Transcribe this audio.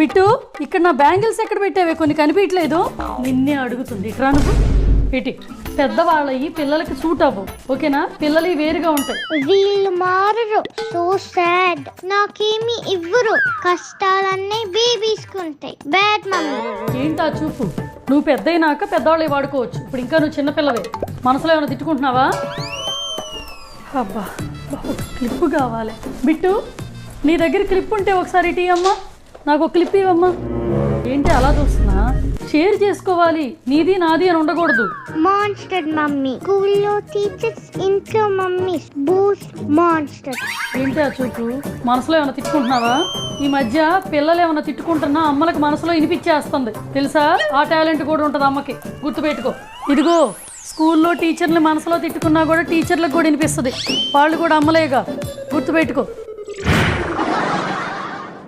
Bit ఇక్కడ నా bangles ఎక్కడ పెట్టావే కొన్ని కనిపించలేదు. నిన్నే అడుగుతుంది ఇక్కడ నువ్వు పెట్టి పెద్దవాళ్ళయి పిల్లలకి సూట్ అవ్వు ఓకేనా. పిల్లలు వేరుగా ఉంటాయి. వీళ్ళు మారరు. So sad. నాకేమి ఇవ్వరు. కష్టాలన్నీ బేబీస్కుంటాయి. Bad mummy. ఏంటా చూపు. నువ్వు పెద్దయినాక పెద్దవాళ్ళే వాడుకోవచ్చు. ఇప్పుడు ఇంకా నువ్వు చిన్నపిల్లవే. మనసులో ఏమైనా తిట్టుకుంటున్నావా? అబ్బా క్లిప్ కావాలి. బిట్టు నీ దగ్గర క్లిప్ ఉంటే ఒకసారి ఇటీ అమ్మా. నాకు ఒక క్లిప్ ఇవ్వమ్మా. ఏంటి అలా చూస్తున్నా? షేర్ చేసుకోవాలి. నీది నాది అని ఉండకూడదు. Monster mummy. స్కూల్లో టీచర్స్, ఇంట్లో మమ్మీ. Boost monster. ఏంటి ఆ చూపు. మనసులో ఏమైనా తిట్టుకుంటున్నావా? ఈ మధ్య పిల్లలు ఏమైనా తిట్టుకుంటున్నా అమ్మలకు మనసులో వినిపించేస్తుంది తెలుసా. ఆ టాలెంట్ కూడా ఉంటుంది అమ్మకి. గుర్తుపెట్టుకో. ఇదిగో స్కూల్లో టీచర్ని మనసులో తిట్టుకున్నా కూడా టీచర్లకు కూడా వినిపిస్తుంది. వాళ్ళు కూడా అమ్మలేగా. గుర్తుపెట్టుకో.